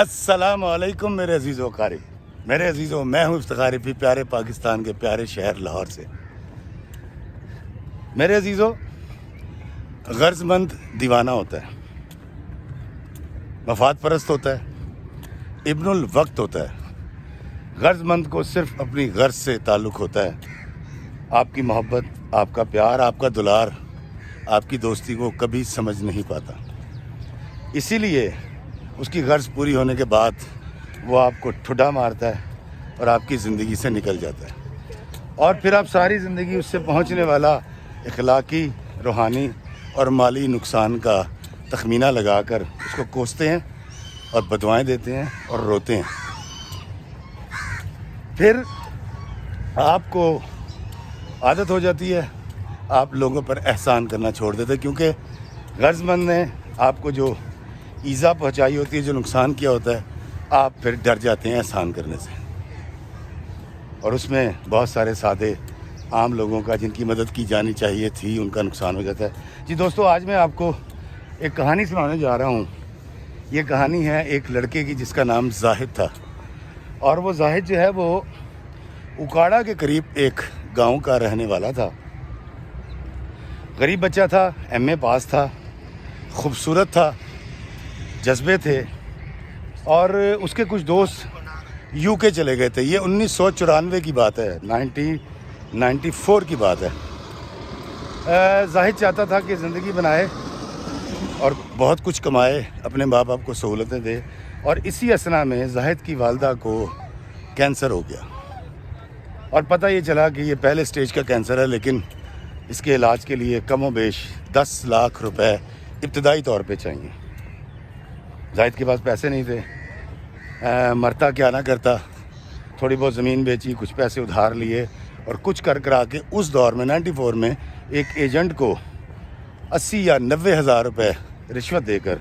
السلام علیکم میرے عزیزو قاری، میرے عزیزو، میں ہوں افتخار رفیع، پیارے پاکستان کے پیارے شہر لاہور سے۔ میرے عزیزو، غرض مند دیوانہ ہوتا ہے، مفاد پرست ہوتا ہے، ابن الوقت ہوتا ہے۔ غرض مند کو صرف اپنی غرض سے تعلق ہوتا ہے۔ آپ کی محبت، آپ کا پیار، آپ کا دلار، آپ کی دوستی کو کبھی سمجھ نہیں پاتا۔ اسی لیے اس کی غرض پوری ہونے کے بعد وہ آپ کو ٹھڈا مارتا ہے اور آپ کی زندگی سے نکل جاتا ہے، اور پھر آپ ساری زندگی اس سے پہنچنے والا اخلاقی، روحانی اور مالی نقصان کا تخمینہ لگا کر اس کو کوستے ہیں اور بدوائیں دیتے ہیں اور روتے ہیں۔ پھر آپ کو عادت ہو جاتی ہے، آپ لوگوں پر احسان کرنا چھوڑ دیتے، کیونکہ غرض مند نے آپ کو جو ایذا پہنچائی ہوتی ہے، جو نقصان کیا ہوتا ہے، آپ پھر ڈر جاتے ہیں احسان کرنے سے، اور اس میں بہت سارے سادے عام لوگوں کا، جن کی مدد کی جانی چاہیے تھی، ان کا نقصان ہو جاتا ہے۔ جی دوستو، آج میں آپ کو ایک کہانی سنانے جا رہا ہوں۔ یہ کہانی ہے ایک لڑکے کی جس کا نام زاہد تھا، اور وہ زاہد جو ہے وہ اکاڑا کے قریب ایک گاؤں کا رہنے والا تھا۔ غریب بچہ تھا، ایم اے پاس تھا، خوبصورت تھا، جذبے تھے، اور اس کے کچھ دوست یو کے چلے گئے تھے۔ یہ 1994 کی بات ہے، 1994 کی بات ہے۔ زاہد چاہتا تھا کہ زندگی بنائے اور بہت کچھ کمائے، اپنے ماں باپ کو سہولتیں دے، اور اسی اثنا میں زاہد کی والدہ کو کینسر ہو گیا، اور پتہ یہ چلا کہ یہ پہلے سٹیج کا کینسر ہے، لیکن اس کے علاج کے لیے کم و بیش 10 لاکھ روپے ابتدائی طور پہ چاہیے۔ زاہد کے پاس پیسے نہیں تھے، مرتا کیا نہ کرتا، تھوڑی بہت زمین بیچی، کچھ پیسے ادھار لیے، اور کچھ کرا کے اس دور میں 94 میں ایک ایجنٹ کو 80 یا 90 ہزار روپے رشوت دے کر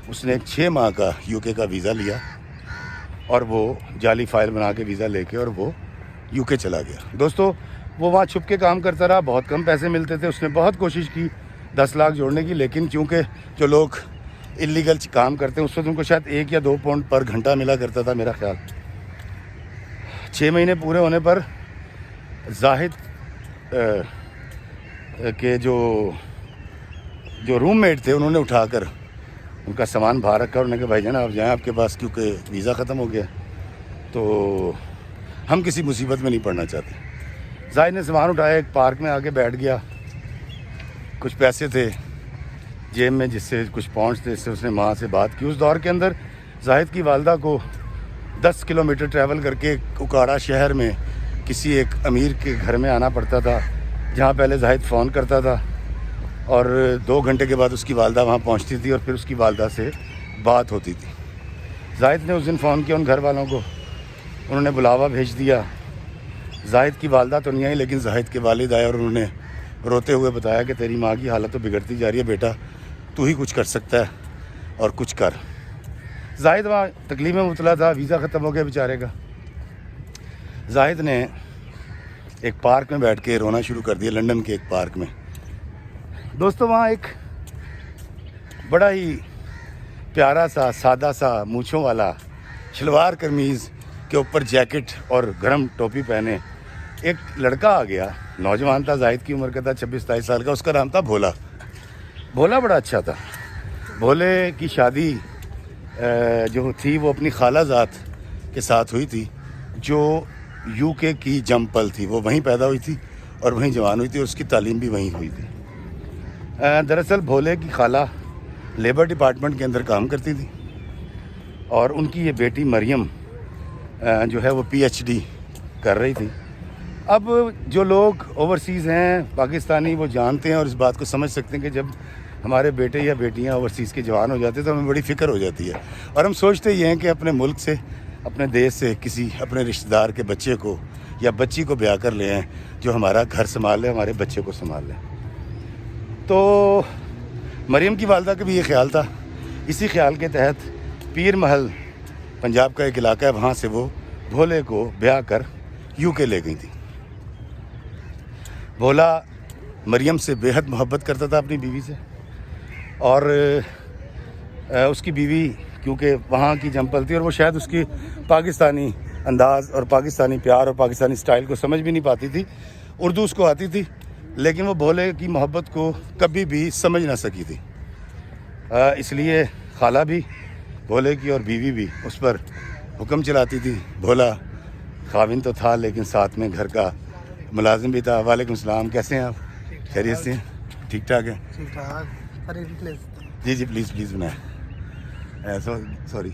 اس نے ایک 6 ماہ کا یو کے کا ویزا لیا، اور وہ جعلی فائل بنا کے ویزا لے کے اور وہ یو کے چلا گیا۔ دوستو، وہ وہاں چھپ کے کام کرتا رہا، بہت کم پیسے ملتے تھے، اس نے بہت کوشش کی 10 لاکھ جوڑنے کی، لیکن چونکہ جو لوگ اللیگل کام کرتے ہیں اس وقت ان کو شاید 1 یا 2 پاؤنڈ پر گھنٹہ ملا کرتا تھا میرا خیال۔ 6 مہینے پورے ہونے پر زاہد کے جو روم میٹ تھے، انہوں نے اٹھا کر ان کا سامان باہر رکھا، انہوں نے کہا بھائی جان آپ جائیں، آپ کے پاس کیونکہ ویزا ختم ہو گیا تو ہم کسی مصیبت میں نہیں پڑنا چاہتے۔ زاہد نے سامان اٹھایا، ایک پارک میں آ کے بیٹھ گیا، کچھ پیسے تھے جیب میں، جس سے کچھ پاؤنڈس تھے، اس سے اس نے ماں سے بات کی۔ اس دور کے اندر زاہد کی والدہ کو 10 کلومیٹر ٹریول کر کے اکاڑا شہر میں کسی ایک امیر کے گھر میں آنا پڑتا تھا، جہاں پہلے زاہد فون کرتا تھا، اور 2 گھنٹے کے بعد اس کی والدہ وہاں پہنچتی تھی، اور پھر اس کی والدہ سے بات ہوتی تھی۔ زاہد نے اس دن فون کیا ان گھر والوں کو، انہوں نے بلاوا بھیج دیا۔ زاہد کی والدہ تو نہیں آئی، لیکن زاہد کے والد آئے، اور انہوں نے روتے ہوئے بتایا کہ تیری ماں کی حالت تو بگڑتی جا رہی ہے بیٹا، تو ہی کچھ کر سکتا ہے اور کچھ کر۔ زاہد وہاں تکلیف میں مبتلا تھا، ویزا ختم ہو گیا بیچارے کا۔ زاہد نے ایک پارک میں بیٹھ کے رونا شروع کر دیا، لندن کے ایک پارک میں۔ دوستو، وہاں ایک بڑا ہی پیارا سا، سادہ سا، مونچھوں والا، شلوار قمیض کے اوپر جیکٹ اور گرم ٹوپی پہنے ایک لڑکا آ گیا، نوجوان تھا، زاہد کی عمر کا تھا 26-27 سال کا۔ اس کا نام تھا بھولا۔ بھولا بڑا اچھا تھا۔ بھولے کی شادی جو تھی وہ اپنی خالہ زاد کے ساتھ ہوئی تھی، جو یو کے کی جمپل تھی، وہ وہیں پیدا ہوئی تھی اور وہیں جوان ہوئی تھی، اور اس کی تعلیم بھی وہیں ہوئی تھی۔ دراصل بھولے کی خالہ لیبر ڈپارٹمنٹ کے اندر کام کرتی تھی، اور ان کی یہ بیٹی مریم جو ہے وہ PhD کر رہی تھی۔ اب جو لوگ اوورسیز ہیں پاکستانی، وہ جانتے ہیں اور اس بات کو سمجھ سکتے ہیں کہ جب ہمارے بیٹے یا بیٹیاں اوورسیز کے جوان ہو جاتے ہیں تو ہمیں بڑی فکر ہو جاتی ہے، اور ہم سوچتے یہ ہیں کہ اپنے ملک سے، اپنے دیش سے کسی اپنے رشتہ دار کے بچے کو یا بچی کو بیاہ کر لے آئیں جو ہمارا گھر سنبھال لے، ہمارے بچے کو سنبھال لے۔ تو مریم کی والدہ کا بھی یہ خیال تھا۔ اسی خیال کے تحت پیر محل پنجاب کا ایک علاقہ ہے، وہاں سے وہ بھولے کو بیاہ کر یو کے لے گئی تھی۔ بھولا مریم سے بے حد محبت کرتا تھا، اپنی بیوی سے، اور اس کی بیوی کیونکہ وہاں کی جمپل تھی اور وہ شاید اس کی پاکستانی انداز اور پاکستانی پیار اور پاکستانی سٹائل کو سمجھ بھی نہیں پاتی تھی. اردو اس کو آتی تھی لیکن وہ بھولے کی محبت کو کبھی بھی سمجھ نہ سکی تھی. اس لیے خالہ بھی بھولے کی اور بیوی بھی اس پر حکم چلاتی تھی. بھولا خاوند تو تھا لیکن ساتھ میں گھر کا ملازم بھی تھا. وعلیکم السلام، کیسے ہیں آپ؟ خیریت سے ہیں؟ ٹھیک ٹھاک ہیں؟ ٹھیک ٹھاک. جی جی پلیز بنائیں. سوری.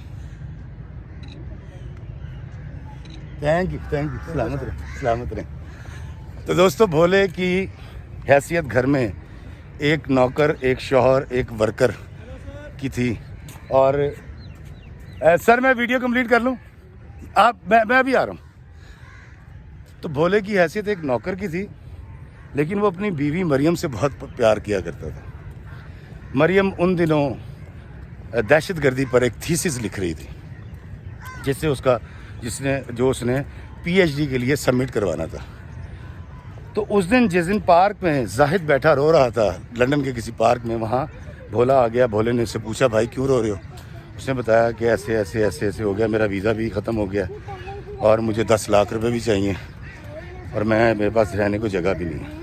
تھینک یو سلامت رہیں. تو دوستو، بھولے کی حیثیت گھر میں ایک نوکر، ایک شوہر، ایک ورکر کی تھی. اور سر میں ویڈیو کمپلیٹ کر لوں؟ میں بھی آ رہا ہوں. تو بھولے کی حیثیت ایک نوکر کی تھی لیکن وہ اپنی بیوی مریم سے بہت پیار کیا کرتا تھا. مریم ان دنوں دہشت گردی پر ایک تھیسس لکھ رہی تھی جس نے پی ایچ ڈی کے لیے سبمٹ کروانا تھا. تو اس دن جس دن پارک میں زاہد بیٹھا رو رہا تھا لندن کے کسی پارک میں، وہاں بھولا آ گیا. بھولے نے اس سے پوچھا بھائی کیوں رو رہے ہو؟ اس نے بتایا کہ ایسے ہو گیا، میرا ویزا بھی ختم ہو گیا اور مجھے 10 لاکھ روپے بھی چاہیے اور میرے پاس رہنے کو جگہ بھی نہیں.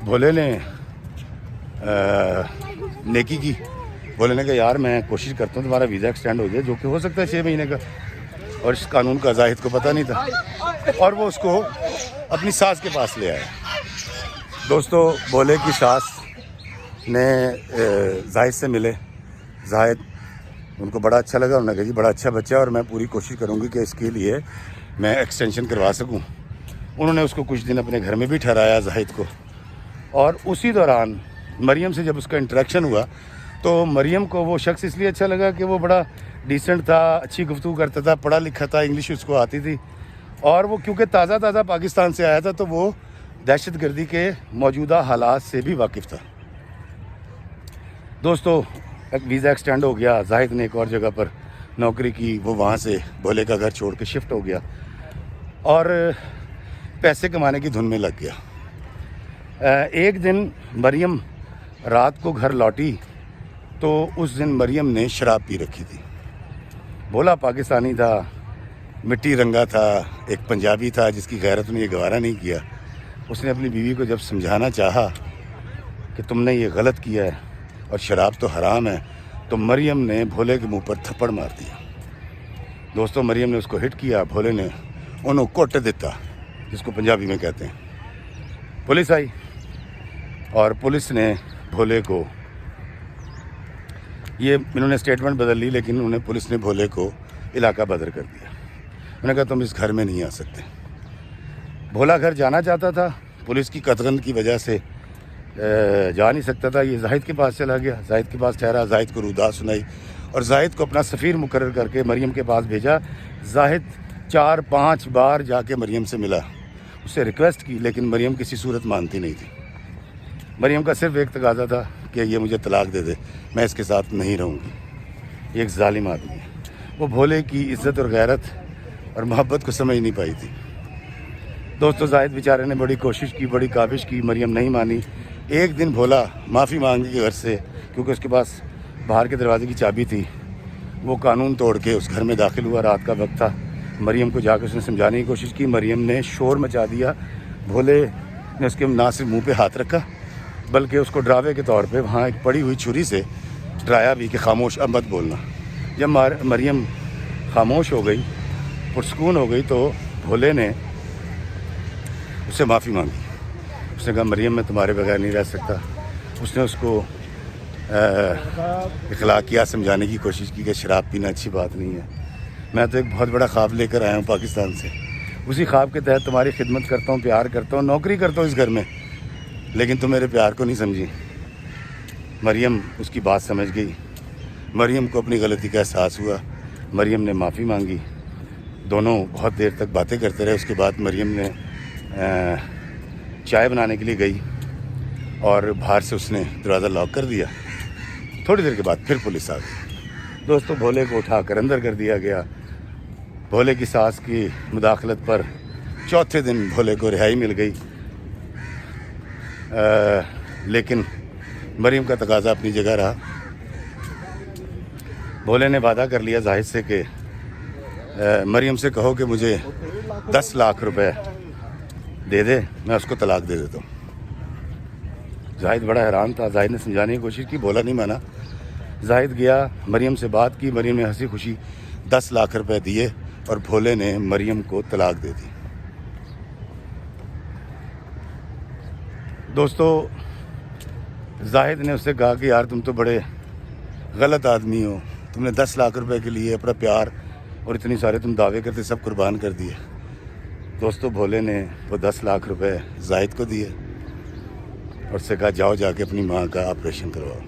بھولے نے نیکی کی. بھولے نے کہا یار میں کوشش کرتا ہوں تمہارا ویزا ایکسٹینڈ ہو جائے، جو کہ ہو سکتا ہے 6 مہینے کا. اور اس قانون کا زاہد کو پتہ نہیں تھا اور وہ اس کو اپنی ساس کے پاس لے آیا. دوستو، بھولے کی ساس نے زاہد سے ملے. زاہد ان کو بڑا اچھا لگا. انہوں نے کہا جی بڑا اچھا بچہ ہے اور میں پوری کوشش کروں گی کہ اس کے لیے میں ایکسٹینشن کروا سکوں. انہوں نے اس کو کچھ دن اپنے گھر میں بھی ٹھہرایا زاہد کو. اور اسی دوران مریم سے جب اس کا انٹریکشن ہوا تو مریم کو وہ شخص اس لیے اچھا لگا کہ وہ بڑا ڈیسنٹ تھا، اچھی گفتگو کرتا تھا، پڑھا لکھا تھا، انگلش اس کو آتی تھی. اور وہ کیونکہ تازہ پاکستان سے آیا تھا تو وہ دہشت گردی کے موجودہ حالات سے بھی واقف تھا. دوستو، ایک ویزا ایکسٹینڈ ہو گیا. زاہد نے ایک اور جگہ پر نوکری کی. وہ وہاں سے بھولے کا گھر چھوڑ کے شفٹ ہو گیا اور پیسے کمانے کی دھن میں لگ گیا. ایک دن مریم رات کو گھر لوٹی تو اس دن مریم نے شراب پی رکھی تھی. بھولا پاکستانی تھا، مٹی رنگا تھا، ایک پنجابی تھا جس کی غیرت نے یہ گوارا نہیں کیا. اس نے اپنی بیوی کو جب سمجھانا چاہا کہ تم نے یہ غلط کیا ہے اور شراب تو حرام ہے، تو مریم نے بھولے کے منہ پر تھپڑ مار دیا. دوستو، مریم نے اس کو ہٹ کیا. بھولے نے انہوں کوٹ دیتا، جس کو پنجابی میں کہتے ہیں. پولیس آئی اور پولیس نے بھولے کو، یہ انہوں نے اسٹیٹمنٹ بدل لی لیکن پولیس نے بھولے کو علاقہ بدر کر دیا. انہوں نے کہا تم اس گھر میں نہیں آ سکتے. بھولا گھر جانا چاہتا تھا، پولیس کی قدغن کی وجہ سے جا نہیں سکتا تھا. یہ زاہد کے پاس چلا گیا، زاہد کے پاس ٹھہرا، زاہد کو رودا سنائی اور زاہد کو اپنا سفیر مقرر کر کے مریم کے پاس بھیجا. زاہد 4-5 بار جا کے مریم سے ملا، اس سے ریکویسٹ کی لیکن مریم کسی صورت مانتی نہیں تھی. مریم کا صرف ایک تقاضا تھا کہ یہ مجھے طلاق دے دے، میں اس کے ساتھ نہیں رہوں گی. یہ ایک ظالم آدمی ہے. وہ بھولے کی عزت اور غیرت اور محبت کو سمجھ نہیں پائی تھی. دوستو، زاہد بیچارے نے بڑی کوشش کی، بڑی کاوش کی، مریم نہیں مانی. ایک دن بھولا معافی مانگی گھر سے کیونکہ اس کے پاس باہر کے دروازے کی چابی تھی. وہ قانون توڑ کے اس گھر میں داخل ہوا. رات کا وقت تھا. مریم کو جا کے اس نے سمجھانے کی کوشش کی. مریم نے شور مچا دیا. بھولے نے اس کے نہ صرف منہ پہ ہاتھ رکھا بلکہ اس کو ڈراوے کے طور پہ وہاں ایک پڑی ہوئی چھری سے ڈرایا بھی کہ خاموش، اب مت بولنا. جب مریم خاموش ہو گئی، پرسکون ہو گئی، تو بھولے نے اس سے معافی مانگی. اس نے کہا مریم میں تمہارے بغیر نہیں رہ سکتا. اس نے اس کو اخلاقیات سمجھانے کی کوشش کی کہ شراب پینا اچھی بات نہیں ہے. میں تو ایک بہت بڑا خواب لے کر آیا ہوں پاکستان سے. اسی خواب کے تحت تمہاری خدمت کرتا ہوں، پیار کرتا ہوں، نوکری کرتا ہوں اس گھر میں، لیکن تم میرے پیار کو نہیں سمجھی. مریم اس کی بات سمجھ گئی. مریم کو اپنی غلطی کا احساس ہوا. مریم نے معافی مانگی. دونوں بہت دیر تک باتیں کرتے رہے. اس کے بعد مریم نے چائے بنانے کے لیے گئی اور باہر سے اس نے دروازہ لاک کر دیا. تھوڑی دیر کے بعد پھر پولیس آ گئی. دوستو، بھولے کو اٹھا کر اندر کر دیا گیا. بھولے کی ساس کی مداخلت پر چوتھے دن بھولے کو رہائی مل گئی. لیکن مریم کا تقاضا اپنی جگہ رہا. بھولے نے وعدہ کر لیا زاہد سے کہ مریم سے کہو کہ مجھے 10 لاکھ روپے دے دے، میں اس کو طلاق دے دیتا ہوں۔ زاہد بڑا حیران تھا، زاہد نے سمجھانے کی کوشش کی، بھولا نہیں مانا۔ زاہد گیا، مریم سے بات کی، مریم نے ہنسی خوشی 10 لاکھ روپے دیے اور بھولے نے مریم کو طلاق دے دی۔ دوستو، زاہد نے اس سے کہا کہ یار تم تو بڑے غلط آدمی ہو، تم نے 10 لاکھ روپے کے لیے اپنا پیار اور اتنی سارے تم دعوے کرتے سب قربان کر دیے۔ دوستو، بھولے نے وہ 10 لاکھ روپے زاہد کو دیے اور اس سے کہا جاؤ جا کے اپنی ماں کا آپریشن کرواؤ۔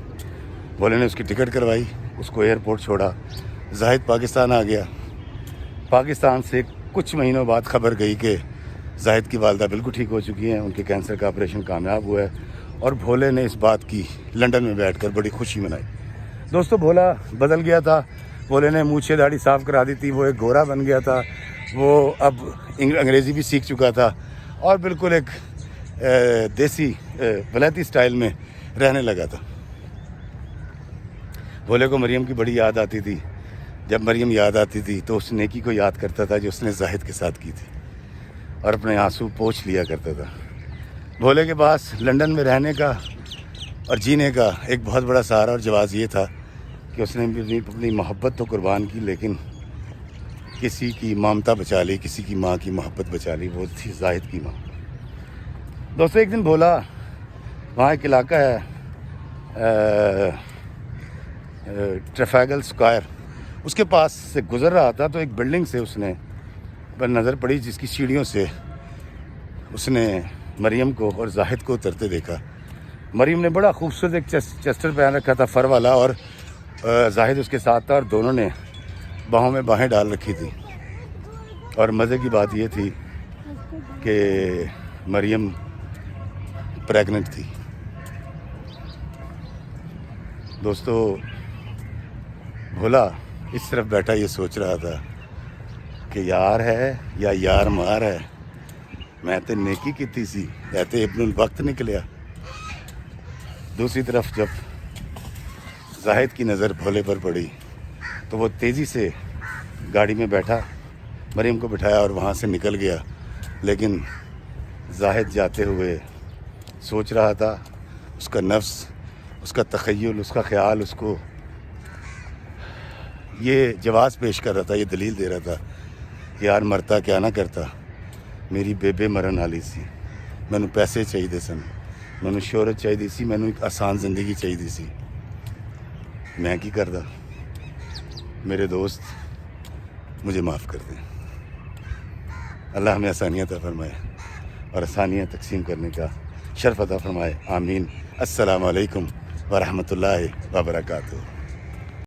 بھولے نے اس کی ٹکٹ کروائی، اس کو ایئرپورٹ چھوڑا، زاہد پاکستان آ گیا۔ پاکستان سے کچھ مہینوں بعد خبر گئی کہ زاہد کی والدہ بالکل ٹھیک ہو چکی ہیں، ان کے کینسر کا آپریشن کامیاب ہوا ہے، اور بھولے نے اس بات کی لنڈن میں بیٹھ کر بڑی خوشی منائی۔ دوستو، بھولا بدل گیا تھا، بھولے نے مونچھیں داڑھی صاف کرا دی تھی، وہ ایک گورا بن گیا تھا، وہ اب انگریزی بھی سیکھ چکا تھا اور بالکل ایک دیسی ولایتی سٹائل میں رہنے لگا تھا۔ بھولے کو مریم کی بڑی یاد آتی تھی، جب مریم یاد آتی تھی تو اس نیکی کو یاد کرتا تھا جو اس نے زاہد کے ساتھ کی تھی اور اپنے آنسو پوچھ لیا کرتا تھا۔ بھولے کے پاس لنڈن میں رہنے کا اور جینے کا ایک بہت بڑا سہارا اور جواز یہ تھا کہ اس نے اپنی محبت تو قربان کی، لیکن کسی کی ممتا بچا لی، کسی کی ماں کی محبت بچا لی، وہ تھی زاہد کی ماں۔ دوستو، ایک دن بھولا وہاں ایک علاقہ ہے ٹریفیگل اسکوائر، اس کے پاس سے گزر رہا تھا تو ایک بلڈنگ سے اس نے پر نظر پڑی جس کی سیڑھیوں سے اس نے مریم کو اور زاہد کو اترتے دیکھا۔ مریم نے بڑا خوبصورت ایک چیسٹر پہن رکھا تھا، فر والا، اور زاہد اس کے ساتھ تھا اور دونوں نے باہوں میں باہیں ڈال رکھی تھی۔ اور مزے کی بات یہ تھی کہ مریم پریگننٹ تھی۔ دوستو، بھولا اس طرف بیٹھا یہ سوچ رہا تھا کہ یار ہے یا یار مار ہے، میں تے نیکی کیتی سی، تے ابن الوقت نکلیا۔ دوسری طرف جب زاہد کی نظر بھولے پر پڑی تو وہ تیزی سے گاڑی میں بیٹھا، مریم کو بٹھایا اور وہاں سے نکل گیا۔ لیکن زاہد جاتے ہوئے سوچ رہا تھا، اس کا نفس، اس کا تخیل، اس کا خیال اس کو یہ جواز پیش کر رہا تھا، یہ دلیل دے رہا تھا کہ یار مرتا کیا نہ کرتا، میری بےبے مرن والی سی، مینوں پیسے چاہیے سن، مینوں شہرت چاہیے سی، مینوں ایک آسان زندگی چاہیے سی، میں کی کردا؟ میرے دوست مجھے معاف کر دیں۔ اللہ ہمیں آسانیاں عطا فرمائے اور آسانیاں تقسیم کرنے کا شرف عطا فرمائے، آمین۔ السلام علیکم ورحمۃ اللہ وبرکاتہ۔